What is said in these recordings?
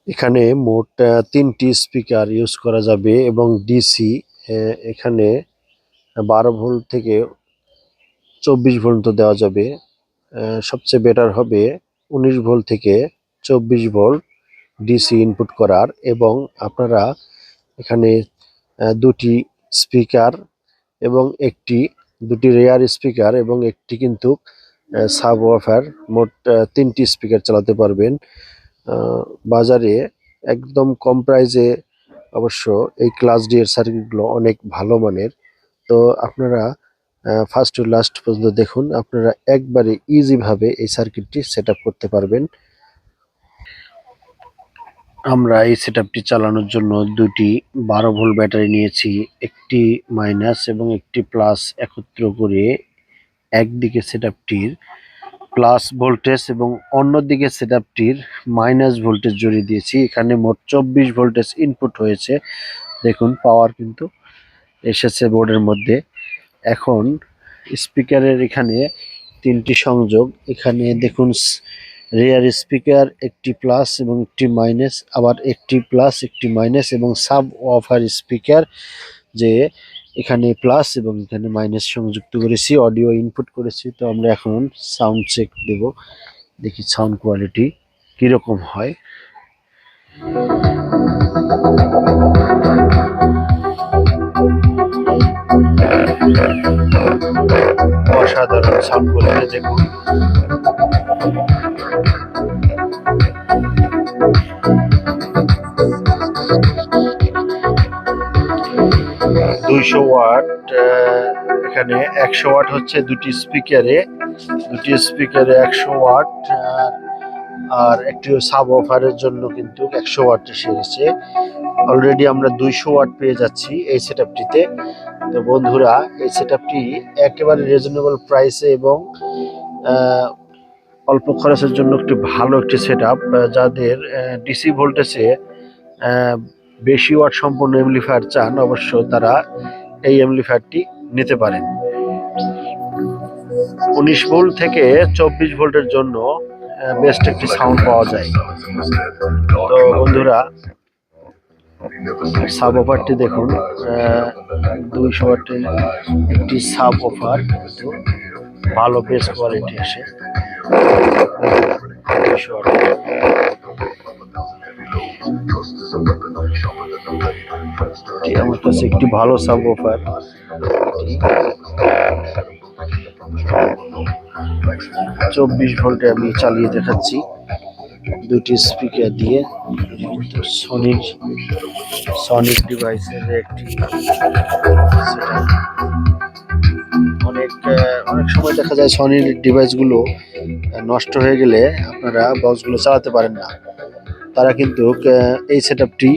এখানে মোট ৩টি স্পিকার ইউজ করা যাবে এবং ডিসি এখানে ১২ ভোল্ট থেকে ২৪ ভোল্ট দেওয়া যাবে। সবচেয়ে বেটার হবে ১৯ ভোল্ট থেকে ২৪ ভোল্ট ডিসি ইনপুট করার এবং আপনারা এখানে ২টি স্পিকার এবং দুটি রেয়ার স্পিকার এবং একটি কিন্তু সাবওয়ুফার মোট ৩টি স্পিকার চালাতে পারবেন। বাজারে একদম কম প্রাইসে অবশ্য এই ক্লাস ডি এর সার্কিটগুলো অনেক ভালো মানের। তো আপনারা ফার্স্ট টু লাস্ট পর্যন্ত দেখুন, আপনারা একবারে ইজিভাবে এই সার্কিটটি সেটআপ করতে পারবেন। আমরা এই সেটআপটি চালানোর জন্য দুটি ১২ ভোল্ট ব্যাটারি নিয়েছি। একটি মাইনাস এবং একটি প্লাস একত্র করে একদিকে সেটআপটির প্লাস ভোল্টেজ এবং অন্যদিকে সেটআপটির মাইনাস ভোল্টেজ জুড়ে দিয়েছি। এখানে মোট ২৪ ভোল্টেজ ইনপুট হয়েছে। দেখুন পাওয়ার কিন্তু এসেছে বোর্ডের মধ্যে। এখন স্পিকারের এখানে ৩টি সংযোগ। এখানে দেখুন রেয়ার স্পিকার একটি প্লাস এবং একটি মাইনাস, আবার একটি প্লাস একটি মাইনাস এবং সাবওয়ুফার স্পিকার যে এখানে প্লাস এবং এখানে মাইনাস সংযুক্ত করেছি, অডিও ইনপুট করেছি। তো আমরা এখন সাউন্ড চেক দেব, দেখি সাউন্ড কোয়ালিটি কিরকম হয়। অসাধারণ সাউন্ড কোয়ালিটি দেখুন। দুইশো ওয়াট, এখানে ১০০ ওয়াট হচ্ছে দুটি স্পিকারে ১০০ ওয়াট, আর একটি সাবওয়ুফারের জন্য কিন্তু ১০০ ওয়াট এসেছে। অলরেডি আমরা ২০০ ওয়াট পেয়ে যাচ্ছি এই সেটআপটিতে। তো বন্ধুরা, এই সেটআপটি একেবারে রিজনেবল প্রাইসে এবং অল্প খরচের জন্য ভালো একটি সেটআপ। যাদের ডিসি ভোল্টেজে বেশি ওয়াট সম্পন্ন অ্যামপ্লিফায়ার চান, অবশ্য তারা এই অ্যামপ্লিফায়ারটি নিতে পারেন। ১৯ ভোল্ট থেকে ২৪ ভোল্টের জন্য বেস্ট একটি সাউন্ড পাওয়া যায়। তো বন্ধুরা, সাবওয়ুফারটি দেখুন, ২০০ ওয়াটের একটি সাবওয়ুফার, ভালো বেস কোয়ালিটি আসে। ২০০ ওয়াটের আমার কাছে একটি ভালো সাবওয়ুফার। ২৪ ভোল্টে আমি চালিয়ে দেখাচ্ছি দুটি স্পিকার দিয়ে। সনিক ডিভাইসের একটি অনেক সময় দেখা যায় সনির ডিভাইসগুলো নষ্ট হয়ে গেলে আপনারা বক্সগুলো চালাতে পারেন না। তারা কিন্তু এই সেটআপটি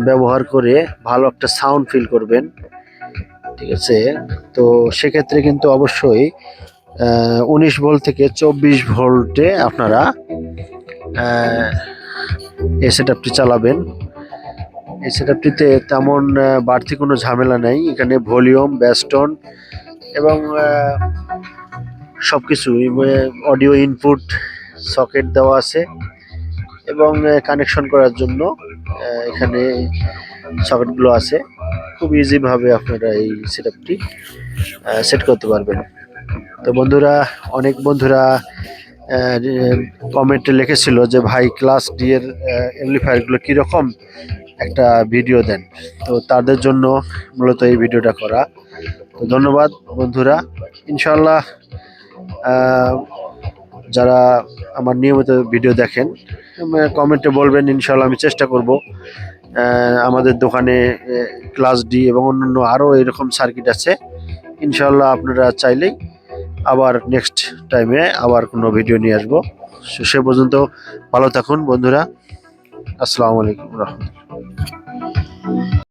ব্যবহার করে ভালো একটা সাউন্ড ফিল করবেন, ঠিক আছে? তো সেক্ষেত্রে কিন্তু অবশ্যই ১৯ ভোল্ট থেকে ২৪ ভোল্টে আপনারা এই সেটআপটি চালাবেন। এই সেটআপটিতে তেমন বাড়তি কোনো ঝামেলা নেই। এখানে ভলিউম, ব্যাসটোন এবং সবকিছুই, অডিও ইনপুট সকেট দেওয়া আছে এবং কানেকশন করার জন্য এখানে সকেটগুলো আছে। খুব ইজিভাবে আপনারা এই সেটআপটি সেট করতে পারবেন। তো বন্ধুরা, অনেক বন্ধুরা কমেন্টে লিখেছিল যে ভাই ক্লাস ডি এর অ্যামপ্লিফায়ারগুলো কীরকম, একটা ভিডিও দেন। তো তাদের জন্য মূলত এই ভিডিওটা করা। তো ধন্যবাদ বন্ধুরা। ইনশাল্লাহ যারা আমার নিয়মিত ভিডিও দেখেন কমেন্টে বলবেন, ইনশাল্লাহ আমি চেষ্টা করব আমাদের দোকানে ক্লাস ডি এবং অন্যান্য আরও এরকম সার্কিট আছে। ইনশাল্লাহ আপনারা চাইলেই আবার নেক্সট টাইমে আবার কোনো ভিডিও নিয়ে আসবো। সে পর্যন্ত ভালো থাকুন বন্ধুরা। আসসালামু আলাইকুম রহমতুল্লাহ।